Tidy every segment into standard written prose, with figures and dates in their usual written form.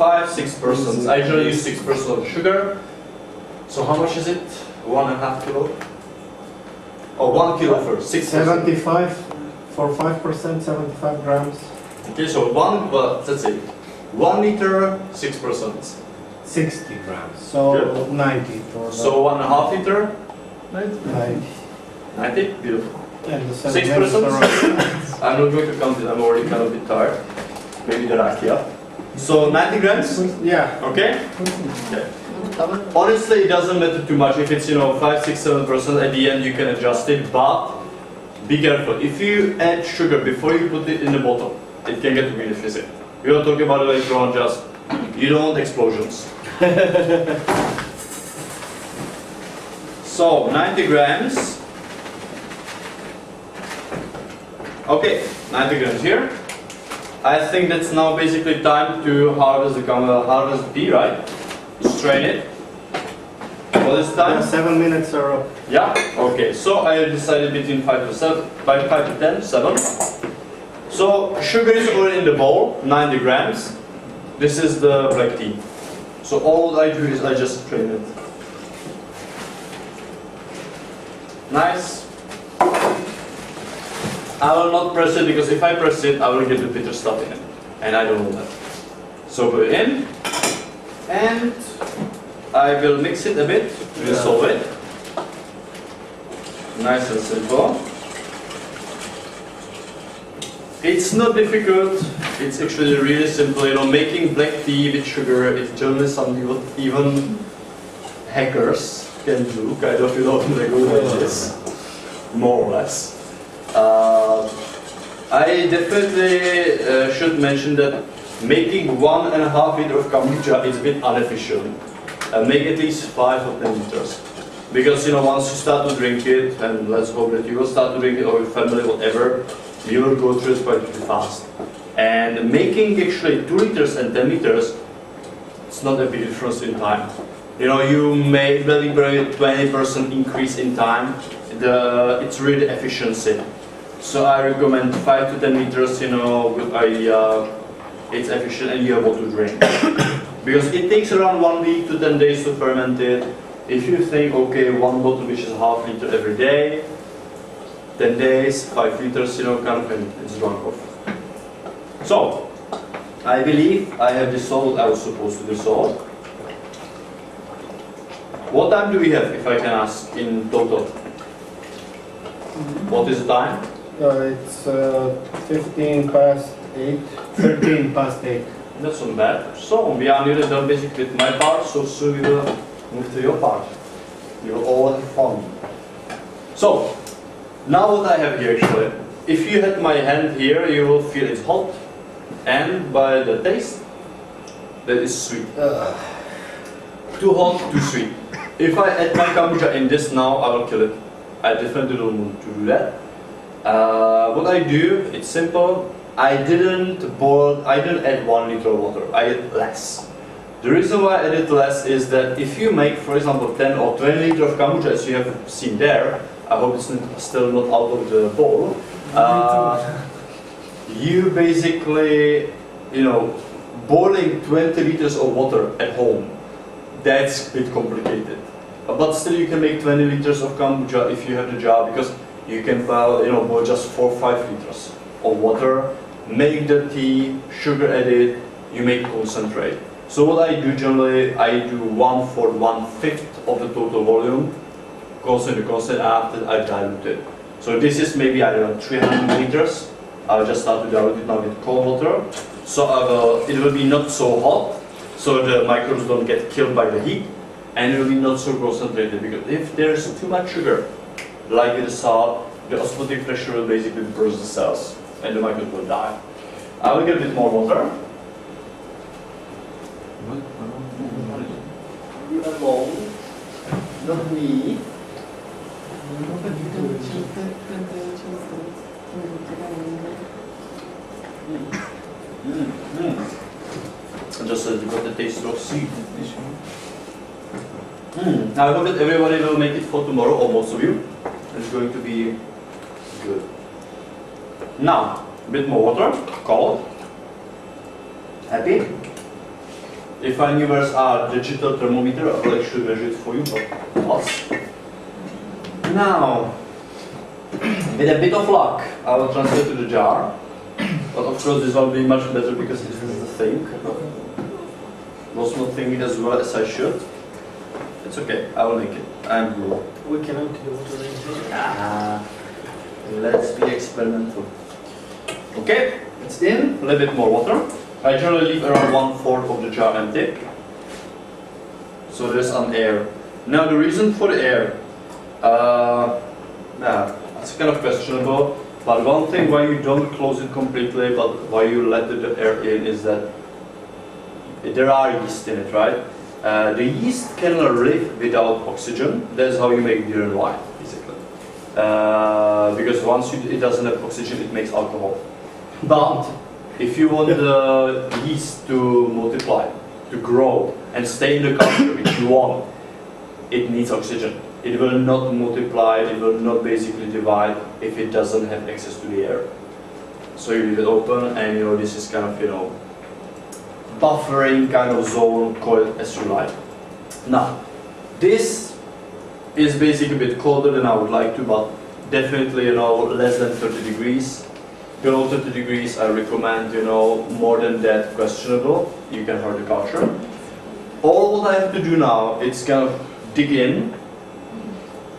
5–6%. I usually use 6% of sugar. So how much is it? 1.5 kilo? Oh, 1 kilo first. 6%. 75 for 5%, 75 grams. Okay, so that's it. 1 liter, 6%. 60 grams. So Good. 90 for the So 1.5 liter? 90. 90? Beautiful. And the 6%? 7 I'm not going to count it, I'm already kind of a bit tired. Maybe the rakia. So 90 grams? Yeah. Okay? Okay. Honestly, it doesn't matter too much if it's 5, 6, 7%. At the end, you can adjust it, but be careful. If you add sugar before you put it in the bottle, it can get really fizzy. We will talk about it later on. Just you don't want explosions. So 90 grams. Okay, 90 grams here. I think that's now basically time to harvest the pea, right? Strain it. What is time? 7 minutes are up. Yeah. Okay. So I decided between 5 to 10, 7. So sugar is already in the bowl, 90 grams. This is the black tea. So all I do is I just strain it. Nice. I will not press it because if I press it, I will get the bitter stuff in it, and I don't want that. So put it in, and I will mix it a bit, dissolve it. Nice and simple. It's not difficult. It's actually really simple. Making black tea with sugar is generally something what even hackers can do. Kind of, like this, more or less. I definitely should mention that making 1.5 liter of kombucha is a bit inefficient. Make at least 5 or 10 liters. Because once you start to drink it, and let's hope that you will start to drink it, or your family, whatever, you will go through it quite fast. And making actually 2 liters and 10 liters, it's not a big difference in time. You may deliberate 20% increase in time. It's really efficiency. So I recommend 5 to 10 liters. It's efficient and you have what to drink. Because it takes around 1 week to 10 days to ferment it. If you think, okay, 1 bottle which is half liter every day, 10 days, 5 liters, kind of, and it's drunk off. So, I believe I have dissolved what I was supposed to dissolve. What time do we have, if I can ask, in total? What is the time? It's 15 past 8, 13 past 8. That's not bad. So, we are nearly done basically with my part, so soon we will move to your part. You will all have fun. So, now what I have here actually, if you had my hand here, you will feel it's hot, and by the taste, that is sweet. Too hot, too sweet. If I add my kombucha in this now, I will kill it. I definitely don't want to do that. What I do, it's simple. I didn't add 1 liter of water. I added less. The reason why I added less is that if you make, for example, 10 or 20 liters of kombucha, as you have seen there, I hope it's still not out of the bowl. You basically, boiling 20 liters of water at home, that's a bit complicated. But still, you can make 20 liters of kombucha if you have the jar, because you can boil just 4 or 5 liters of water, make the tea, sugar added, you make concentrate. So what I do generally, I do 1/4, 1/5 of the total volume, constant, after I dilute it. So this is maybe, I don't know, 300 milliliters. I'll just start to dilute it now with cold water. So it will be not so hot, so the microbes don't get killed by the heat, and it will be not so concentrated, because if there's too much sugar, like with the salt, the osmotic pressure will basically burst the cells, and the microbes will die. I will get a bit more water. You alone, not me. Just got the taste of sweet. I hope that everybody will make it for tomorrow, or most of you. It's going to be good. Now, a bit more water, cold. Happy? If I knew where's a digital thermometer, I will actually measure it for you, but plus. Now, with a bit of luck, I will transfer it to the jar. But of course this will be much better because this is the thing. Was not thinking as well as I should. It's okay, I will make it. I'm blue. We can empty the water in here. Let's be experimental. Okay, it's in, a little bit more water. I generally leave around 1/4 of the jar empty. So there's an air. Now the reason for the air, it's kind of questionable. But one thing why you don't close it completely, but why you let the air in, is that there are yeast in it, right? The yeast can live without oxygen. That's how you make beer and wine, basically. Because once it doesn't have oxygen, it makes alcohol. But if you want the yeast to multiply, to grow, and stay in the culture which you want, it needs oxygen. It will not multiply, it will not basically divide if it doesn't have access to the air. So you leave it open, and this is kind of, buffering kind of zone, call it as you like. Now, this is basically a bit colder than I would like to, but definitely, less than 30 degrees. Below 30 degrees, I recommend, more than that, questionable. You can hurt the culture. All what I have to do now is kind of dig in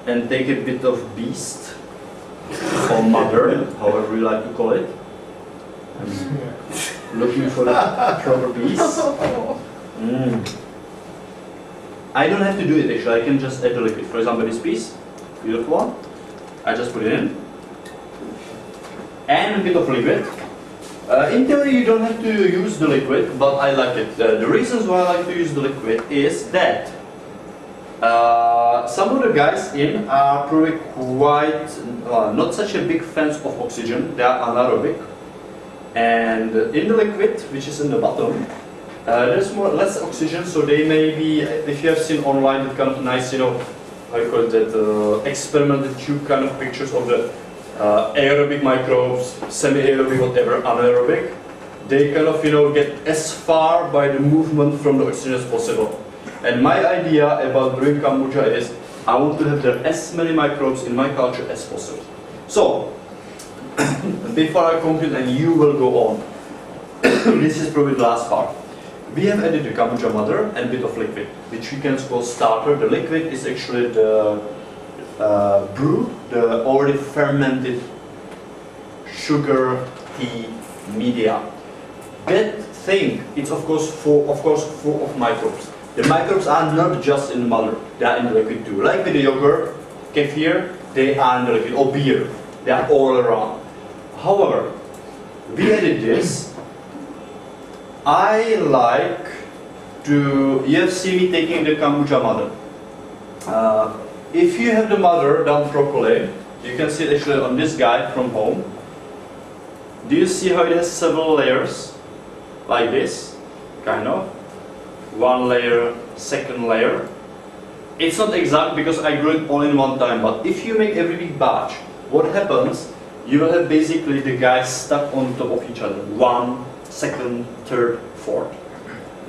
and take a bit of beast, or mother, however you like to call it. I'm looking for the proper beast. I don't have to do it actually, I can just add the liquid. For example, this piece, beautiful one. I just put it in. And a bit of liquid. In theory, you don't have to use the liquid, but I like it. The reasons why I like to use the liquid is that some of the guys in are probably quite not such a big fans of oxygen. They are anaerobic, and in the liquid, which is in the bottom, there's less oxygen. So they may be, if you have seen online, that kind of nice, how you call it, that experimental tube kind of pictures of the aerobic microbes, semi-aerobic, whatever, anaerobic. They kind of get as far by the movement from the oxygen as possible. And my idea about brewing kombucha is I want to have there as many microbes in my culture as possible. So, before I conclude and you will go on, this is probably the last part. We have added the kombucha mother and a bit of liquid, which we can call starter. The liquid is actually the brew, the already fermented sugar tea media. That thing, it's of course full of microbes. The microbes are not just in the mother, they are in the liquid too. Like with the yogurt, kefir, they are in the liquid, or beer, they are all around. However, we added this. I like to, you have seen me taking the kombucha mother. If you have the mother done properly, you can see it actually on this guy from home. Do you see how it has several layers? Like this, kind of. One layer, second layer. It's not exact because I grew it all in one time, but if you make every big batch, what happens, you will have basically the guys stuck on top of each other. One, second, third, fourth.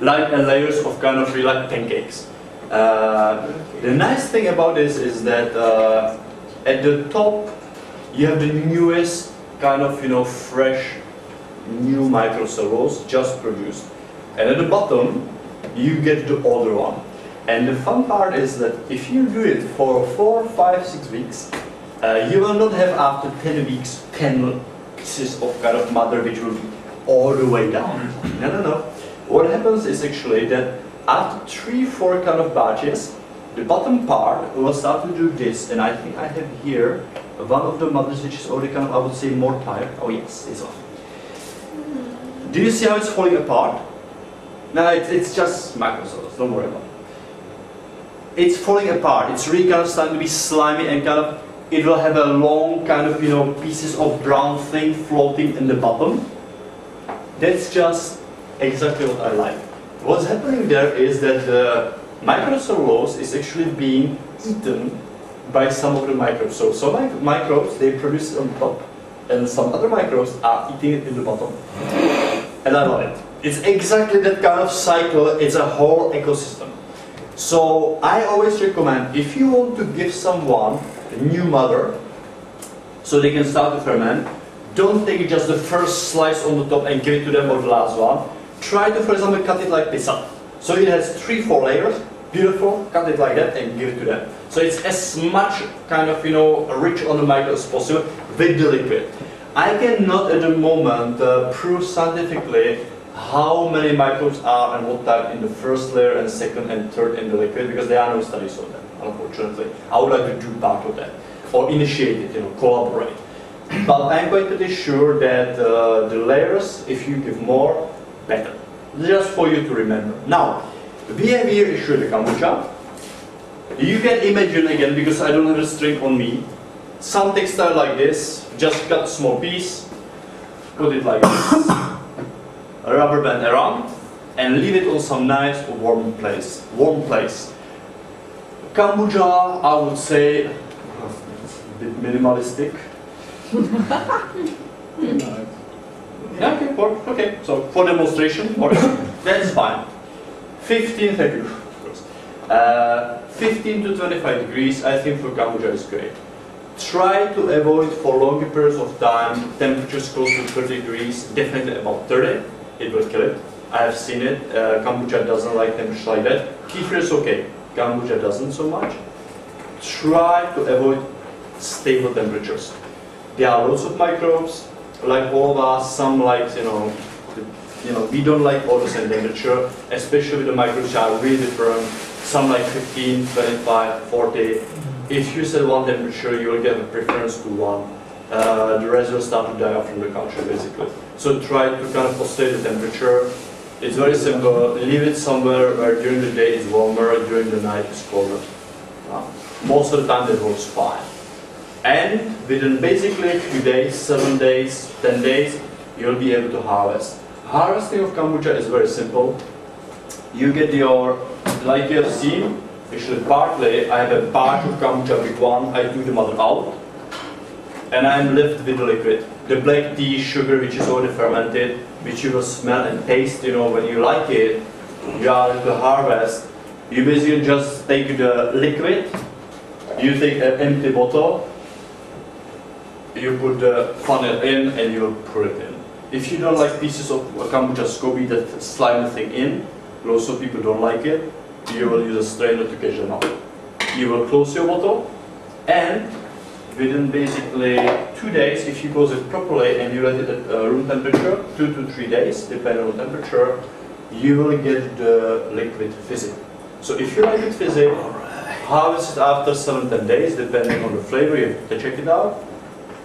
Like layers of kind of like pancakes. The nice thing about this is that at the top you have the newest kind of fresh new microcellulose just produced, and at the bottom you get the older one. And the fun part is that if you do it for 4, 5, 6 weeks, you will not have after 10 weeks 10 pieces of kind of mother which will be all the way down. No. What happens is actually that after 3, 4 kind of batches, the bottom part will start to do this, and I think I have here one of the mothers which is already kind of, I would say, more tired. Oh yes, it's off. Do you see how it's falling apart? No, it's just microcellulose, don't worry about it. It's falling apart, it's really kind of starting to be slimy and kind of, it will have a long kind of, pieces of brown thing floating in the bottom. That's just exactly what I like. What's happening there is that the microcellulose is actually being eaten by some of the microbes. So some microbes, they produce it on top, and some other microbes are eating it in the bottom. And I love it. It's exactly that kind of cycle. It's a whole ecosystem. So I always recommend, if you want to give someone a new mother, so they can start to ferment, don't take just the first slice on the top and give it to them, or the last one. Try to, for example, cut it like pizza. So it has 3-4 layers, beautiful, cut it like that and give it to them. So it's as much kind of, rich on the micro as possible with the liquid. I cannot at the moment prove scientifically how many microbes are and what type in the first layer and second and third in the liquid, because there are no studies on that, unfortunately. I would like to do part of that, or initiate it, collaborate. But I'm quite pretty sure that the layers, if you give more, better. Just for you to remember. Now, we have here issued the kombucha. You can imagine again, because I don't have a string on me, some textile like this, just cut a small piece, put it like this, a rubber band around, and leave it on some nice warm place. Kombucha, I would say, a bit minimalistic. Yeah, okay, so for demonstration, that's fine. 15, thank you, of course. 15 to 25 degrees, I think for kombucha is great. Try to avoid for longer periods of time, temperatures close to 30 degrees, definitely about 30, it will kill it. I have seen it, kombucha doesn't like temperature like that. Kefir is okay, kombucha doesn't so much. Try to avoid stable temperatures. There are lots of microbes, like all of us, some like, we don't like all the same temperature, especially the microbes are really different. Some like 15, 25, 40. If you set one temperature, you will get a preference to one. The rest will start to die off from the culture, basically. So try to kind of oscillate the temperature. It's very simple. Leave it somewhere where during the day it's warmer, during the night it's colder. Most of the time that works fine. And within basically a few days, 7 days, 10 days, you'll be able to harvest. Harvesting of kombucha is very simple. You get your, like you have seen, actually partly, I have a batch of kombucha big one, I took the mother out, and I'm left with the liquid. The black tea, sugar, which is already fermented, which you will smell and taste, when you like it, you are to harvest. You basically just take the liquid, you take an empty bottle, you put the funnel in and you will pour it in. If you don't like pieces of kombucha SCOBY that slime the thing in, lots of people don't like it, you will use a strainer to catch them out. You will close your bottle, and within basically 2 days, if you close it properly and you let it at room temperature, 2 to 3 days, depending on temperature, you will get the liquid fizzy. So if you like it fizzy, harvest it after 7-10 days, depending on the flavor, you have to check it out.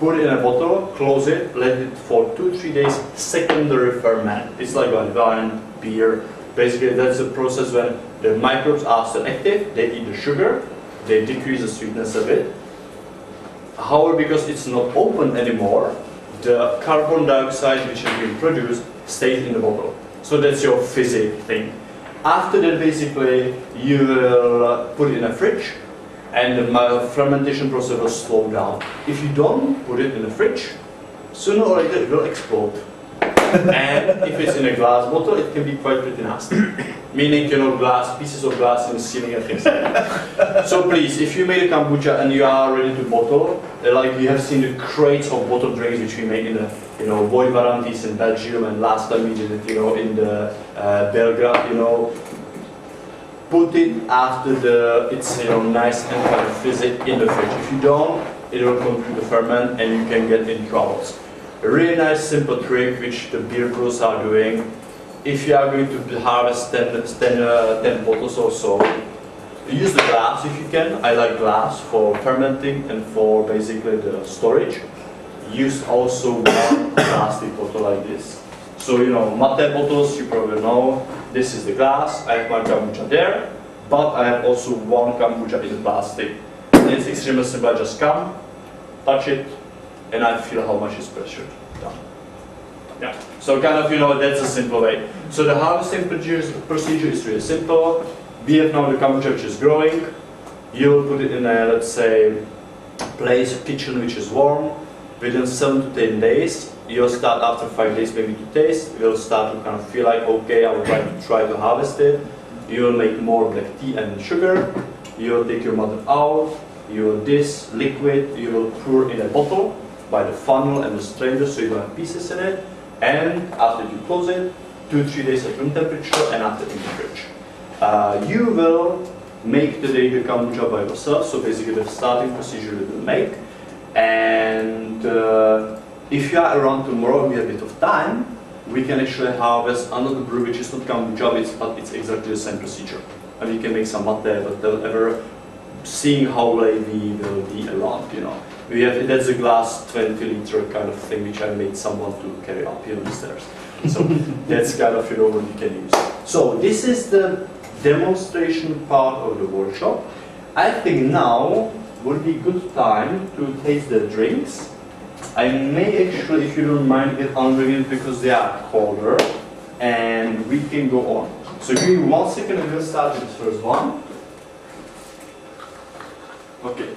Put it in a bottle, close it, let it for 2-3 days, secondary ferment. It's like wine, beer. Basically, that's the process when the microbes are still active, they eat the sugar, they decrease the sweetness a bit. However, because it's not open anymore, the carbon dioxide which has been produced stays in the bottle. So that's your fizzy thing. After that, basically, you will put it in a fridge, and the fermentation process will slow down. If you don't put it in the fridge, sooner or later it will explode. And if it's in a glass bottle, it can be quite pretty nasty. Meaning, glass, pieces of glass in the ceiling and things like that. So please, if you made a kombucha and you are ready to bottle, like you have seen the crates of bottled drinks which we make in the, Void Varantis in Belgium, and last time we did it, in the Belgrade, put it after it's nice and kind of fizzy in the fridge. If you don't, it will continue to ferment and you can get in troubles. A really nice simple trick which the beer brewers are doing. If you are going to harvest 10 bottles or so, use the glass if you can. I like glass for fermenting and for basically the storage. Use also one plastic bottle like this. So mate bottles, you probably know, this is the glass, I have my kombucha there, but I have also one kombucha in the plastic. And it's extremely simple, I just come, touch it, and I feel how much is pressured. Done. Yeah. So kind of, that's a simple way. So the harvesting procedure is really simple. We have now the kombucha which is growing. You will put it in a, let's say, place, kitchen which is warm. Within 7 to 10 days, you'll start after 5 days maybe to taste. You'll start to kind of feel like, okay, I would like to try to harvest it. You'll make more black tea and sugar. You'll take your mother out. You'll this liquid, you will pour in a bottle by the funnel and the strainer so you don't have pieces in it. And after you close it, 2-3 days at room temperature and after in the fridge. You will make today the kombucha by yourself, so basically the starting procedure you will make. And if you are around tomorrow and we have a bit of time, we can actually harvest another brew which is not kombucha, but it's exactly the same procedure. And you can make some mate, whatever, seeing how late we will be around, you know. We have, that's a glass 20-liter kind of thing which I made someone to carry up here on the stairs. So that's kind of, you know, what you can use. So this is the demonstration part of the workshop. I think now would be good time to taste the drinks. I may actually, if you don't mind, get unrevealed because they are colder and we can go on. So give me 1 second and we'll start with the first one. Okay,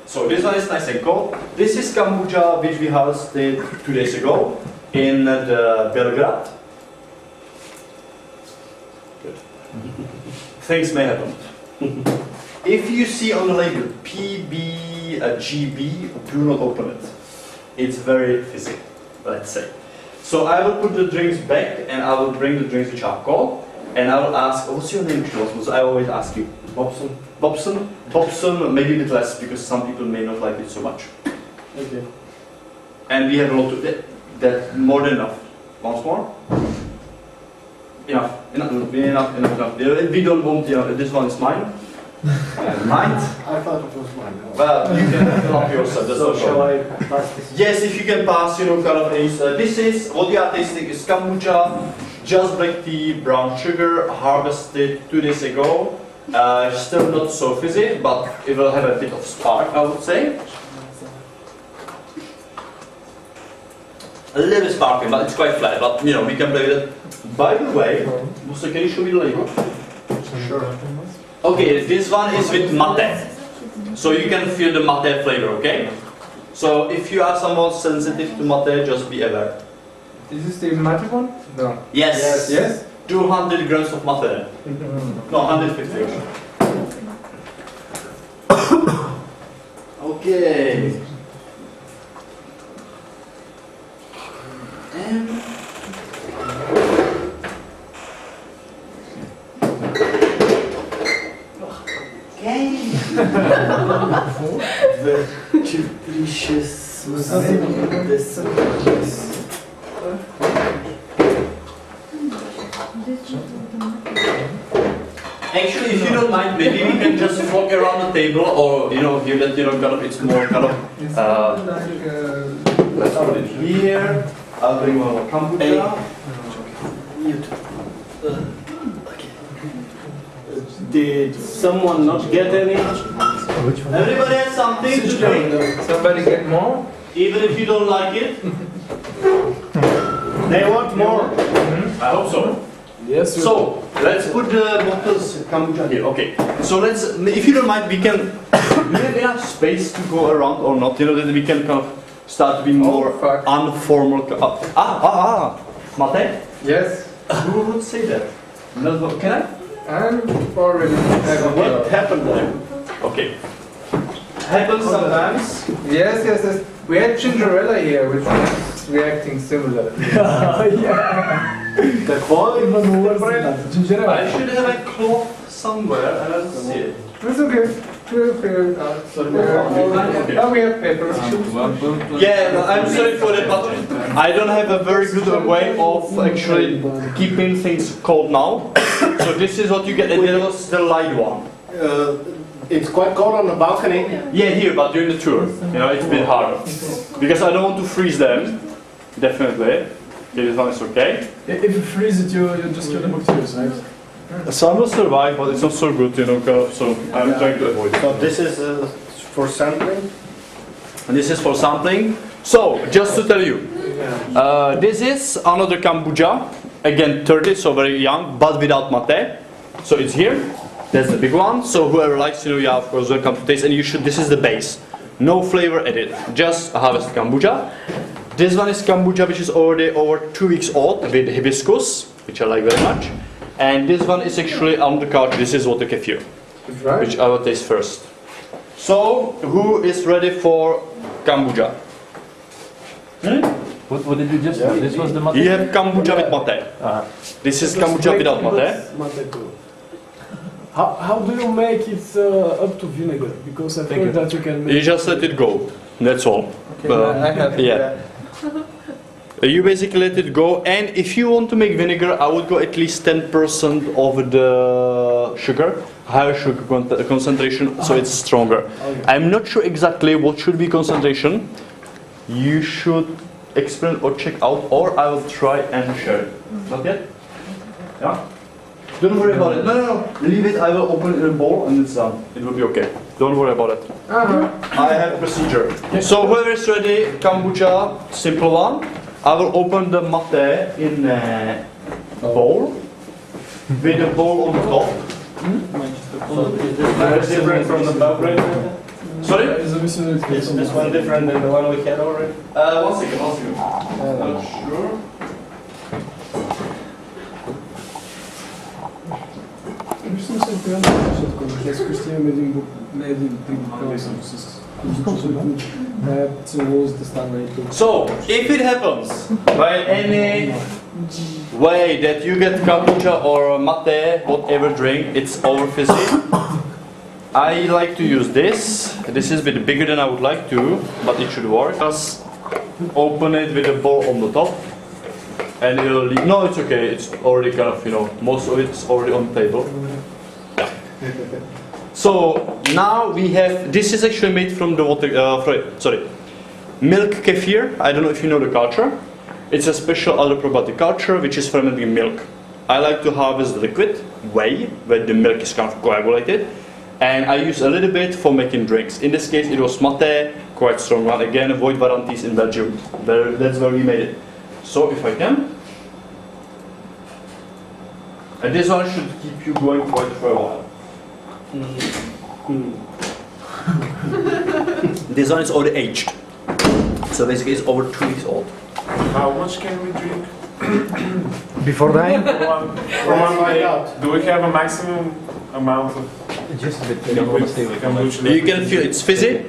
so this one is nice and cold. This is kombucha which we harvested 2 days ago in the Belgrade. Good. Things may happen. If you see on the label PBGB, do not open it. It's very fizzy, let's say. So I will put the drinks back and I will bring the drinks which are cold. And I will ask, what's your name, Charles? I always ask you. Bobson. Bobson? Bobson, maybe a bit less because some people may not like it so much. Okay. And we have a lot of that, more than enough. Once more? Enough. Enough. We don't want, you know, this one is mine. Mine? I thought it was mine. Oh. Well, you can fill up yourself. That's So no shall problem. I pass this? Yes, if you can pass, you know, kind of things. This is, what you are tasting is kombucha, just black tea, brown sugar, harvested 2 days ago. Still not so fizzy, but it will have a bit of spark, I would say. A little bit sparkling, but it's quite flat, but you know, we can play with it. By the way, Musa, can you show me the label? Sure. Okay, this one is with mate. So you can feel the mate flavor, okay? So if you are someone sensitive to mate, just be aware. Is this the matte one? No. Yes. Yes? 200 grams of mate. No, 150. Okay. Okay. Very delicious. Actually, if you don't mind, maybe we can just walk around the table, or you know, give that, you know, kind of, it's more kind of. Let's put it here. I'll bring one more kombucha. Did someone not get any? Everybody has something to drink, Somebody get more? even if you don't like it. They want more. I hope so. Yes. So let's put the bottles kombucha here. Okay. So let's, if you don't mind, we can. We have enough space to go around or not? You know, that we can kind of start to be more informal. Mate? Yes. Who would say that? Can I? I'm already. What happened there? Okay. Happens sometimes. Yes. We had Gingerella here, which was reacting similar. The quality I should have a cloth somewhere and I don't see it. It's okay. We'll figure it out. Okay. Oh, we have paper. Yeah, I'm sorry for that, but I don't have a very good way of actually keeping things cold now. So this is what you get, and that was the light one. It's quite cold on the balcony. Yeah, here, but during the tour, you know, it's a bit harder. Because I don't want to freeze them, definitely. Okay, this one is okay. If you freeze it, you just kill the bacteria, right? Some will survive, but it's not so good, you know, so I'm trying to avoid it. So this is for sampling. And this is for sampling. So, just to tell you, this is another kombucha, again 30, so very young, but without mate. So it's here, that's the big one. So whoever likes, you know, yeah, of course, welcome to taste. And you should, this is the base. No flavor added, just a harvested kombucha. This one is kombucha, which is already over 2 weeks old with hibiscus, which I like very much. And this one is actually on the couch. This is water kefir, Right. which I will taste first. So, who is ready for kombucha? What did you just do? This was the mate? You have kombucha with mate. This is kombucha without mate. How do you make it up to vinegar? Because I've heard that you can make. You just let it go. That's all. I have Yeah. You basically let it go, and if you want to make vinegar, I would go at least 10% of the sugar, higher sugar concentration, so it's stronger. I'm not sure exactly what should be concentration. You should experiment or check out, or I will try and share it. Not yet? Yeah? Don't worry about it. No. Leave it. I will open it in a bowl and it's done. It will be okay. Don't worry about it. I have a procedure. So whoever is ready, kombucha, simple one. I will open the mate in a bowl with a bowl on the top. Very different from the bubbling. Sorry? Is this one different than the one we had already? One second. Not sure. Myslím si, že všetko, že skústime medzi tým So, if it happens by any way that you get kombucha or mate, whatever drink, it's over fizzy, I like to use this. This is a bit bigger than I would like to, but it should work. Just open it with a bowl on the top, and it'll leave. No, it's okay. It's already kind of, most of it's already on the table. Yeah. So now we have. This is actually made from the milk kefir. I don't know if you know the culture. It's a special other probiotic culture which is fermenting milk. I like to harvest the liquid whey, where the milk is kind of coagulated, and I use a little bit for making drinks. In this case, it was mate, quite strong one. Again, avoid varieties in Belgium. That's where we made it. So if I can, and this one should keep you going quite for a while. This one is already aged, so basically it's over 2 weeks old. How much can we drink? Before dying? Do we have a maximum amount of Just a bit. kombucha? You can feel it's fizzy,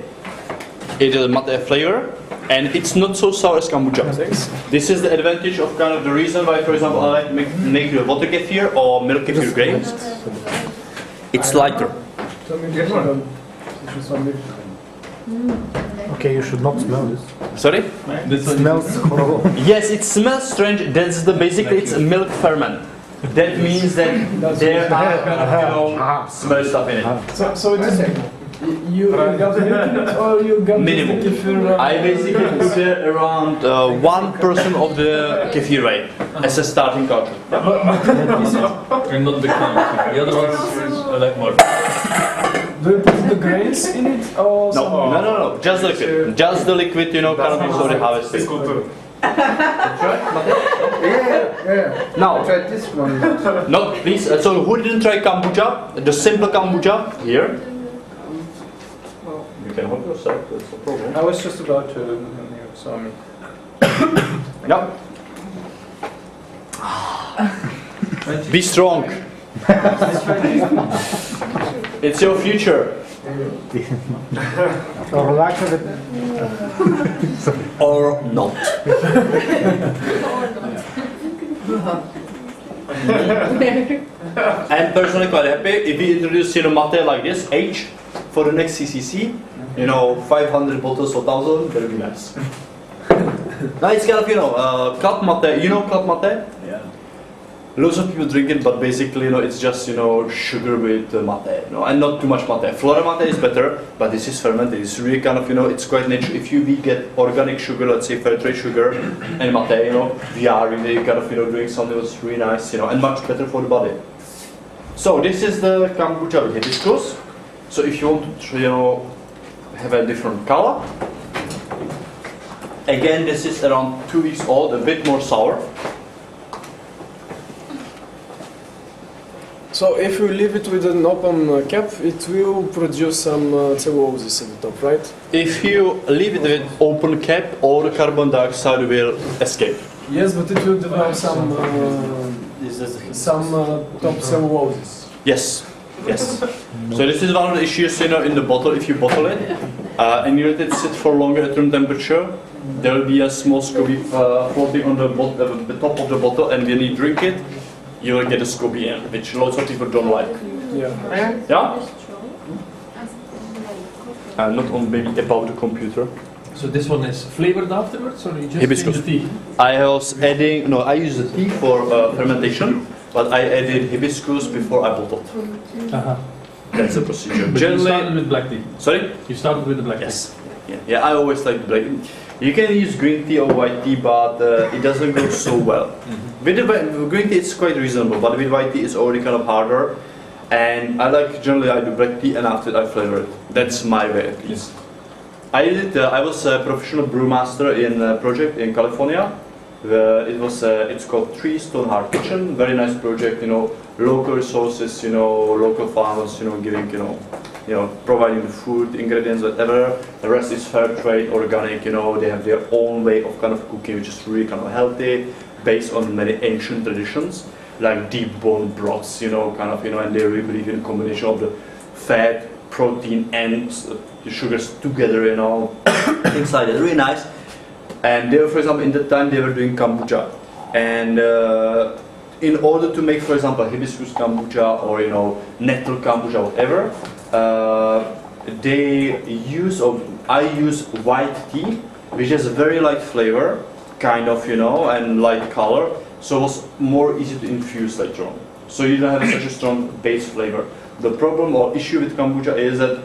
it is mate flavor, and it's not so sour as kombucha. This is the advantage of kind of the reason why, for example, I like to make the water kefir or milk kefir grapes. It's lighter. Okay, you should not smell this. Sorry? It smells horrible. Yes, it smells strange. That's basically it's a milk ferment. That means that there are kind of, smell stuff in it. So it is you got the milk in it or you got Minimum. the kefir? I basically put there around 1% of the kefir weight as a starting culture. And not the kind. The other ones I like more. Do you put the grains in it or No. Just the liquid. Just the liquid, kind of is already harvested. Yeah. Now, Try this one. no, please. So who didn't try kombucha? The simple kombucha here. You can hold yourself. That's no problem. I was just about to, and you saw me. Yeah. Be strong. It's your future. Or not. I'm personally quite happy if we introduce mate like this, H, for the next CCC, 500 bottles or 1,000, that would be nice. Now it's kind of, club mate, club mate? Yeah. Lots of people drink it, but basically, it's just, sugar with mate, and not too much mate. Flora mate is better, but this is fermented. It's really kind of, it's quite natural. If we get organic sugar, let's say fair trade sugar, and mate, we are really kind of, doing something that's really nice, and much better for the body. So this is the kombucha with hibiscus. So if you want to, have a different color, again, this is around 2 weeks old, a bit more sour. So if you leave it with an open cap, it will produce some celluloses at the top, right? If you leave it with open cap, all the carbon dioxide will escape. Yes, but it will develop some top celluloses. Yes, yes. So this is one of the issues, you know, in the bottle. If you bottle it and you let it sit for longer at room temperature, there will be a small SCOBY floating on the top of the bottle, and when you drink it, you will get a SCOBY in, which lots of people don't like. Yeah. Yeah? Not on maybe about the computer. So this one is flavored afterwards, or you just Hibiscus. use the tea? I was adding, no, I use the tea for fermentation, but I added hibiscus before I bottled. That's the procedure. But you started with black tea? Sorry? You started with the black Yes. Yeah, I always like black. You can use green tea or white tea, but it doesn't go so well. With the green tea, it's quite reasonable, but with white tea, it's already kind of harder. And I like, generally, I do black tea and after I flavor it. That's my way, at least. I was a professional brewmaster in a project in California. It's called 3 Stone Hard Kitchen. Very nice project, you know, local resources, you know, local farmers, you know, giving, providing the food, ingredients, whatever. The rest is fair trade, organic, you know, they have their own way of kind of cooking, which is really kind of healthy, based on many ancient traditions, like deep bone broths, you know, kind of, you know, and they really believe in a combination of the fat, protein, and the sugars together, you know, things like that. Really nice. And they were, for example, in that time they were doing kombucha, and in order to make, for example, hibiscus kombucha or, you know, nettle kombucha, whatever, I use white tea, which has a very light flavor, kind of, you know, and light color, so it was more easy to infuse later on. So you don't have such a strong base flavor. The problem or issue with kombucha is that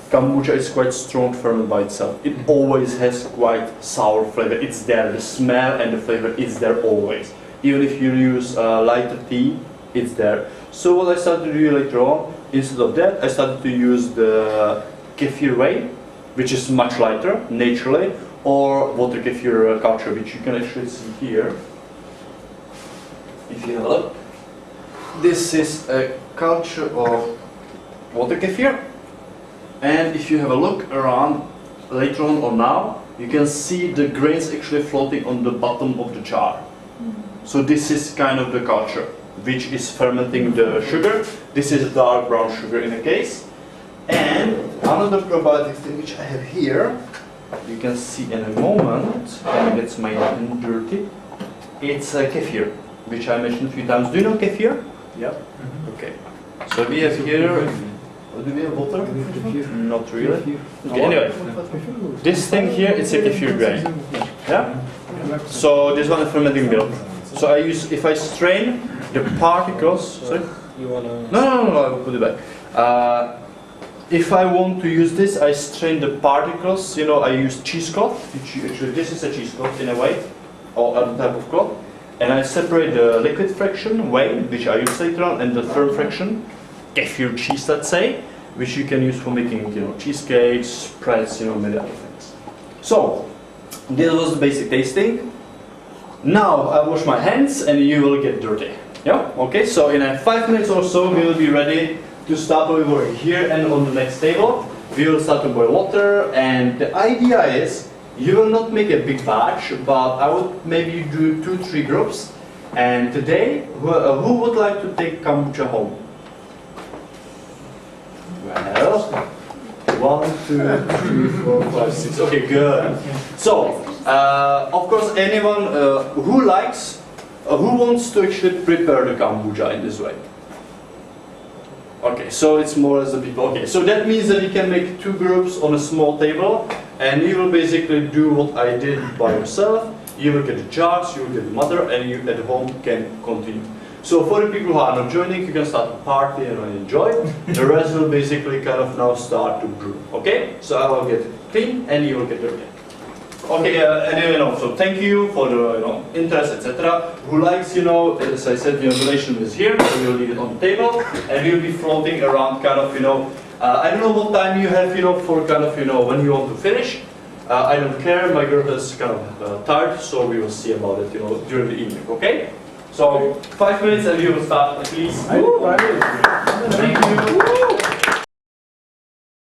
kombucha is quite strong ferment by itself. It always has quite sour flavor. It's there, the smell and the flavor is there always. Even if you use lighter tea, it's there. So what I started to do later on, instead of that, I started to use the kefir whey, which is much lighter, naturally, or water kefir culture, which you can actually see here. If you have a look. This is a culture of water kefir. And if you have a look around later on or now, you can see the grains actually floating on the bottom of the jar. So this is kind of the culture, which is fermenting the sugar. This is dark brown sugar in a case. And another probiotic thing which I have here, you can see in a moment, and it's my hand dirty, it's kefir, which I mentioned a few times. Do you know kefir? Yeah? Okay. So we have here, do we have water? Not really. Okay, anyway, this thing here, it's a kefir grain. Yeah? So this one is fermenting milk. So I use, if I strain the particles, sorry? You wanna... No, I will put it back. If I want to use this, I strain the particles, you know, I use cheesecloth, which actually this is a cheesecloth in a way, or other type of cloth. And I separate the liquid fraction, whey, which I use later on, and the firm fraction, kefir cheese, let's say, which you can use for making, you know, cheesecakes, spreads, you know, many other things. So, this was the basic tasting. Now I wash my hands and you will get dirty. Yeah? Okay, so in 5 minutes or so we will be ready to start over here and on the next table. We will start to boil water, and the idea is you will not make a big batch, but I would maybe do 2-3 groups. And today, who would like to take kombucha home? Well, 1, 2, 3, 4, 5, 6. Okay, good. So, of course, anyone who likes, who wants to actually prepare the kombucha in this way? Okay, so it's more as a people. Okay, so that means that you can make 2 groups on a small table, and you will basically do what I did by yourself. You will get the jars, you will get the mother, and you at home can continue. So for the people who are not joining, you can start to party and enjoy. The rest will basically kind of now start to brew. Okay, so I will get clean, and you will get dirty. Okay, anyway, so thank you for the interest, etc. Who likes, as I said, the relation is here. So we'll leave it on the table, and we'll be floating around, kind of, I don't know what time you have, for kind of, when you want to finish. I don't care. My girl is kind of tired, so we will see about it, during the evening. Okay. So 5 minutes and we will start, please. I will. Thank you.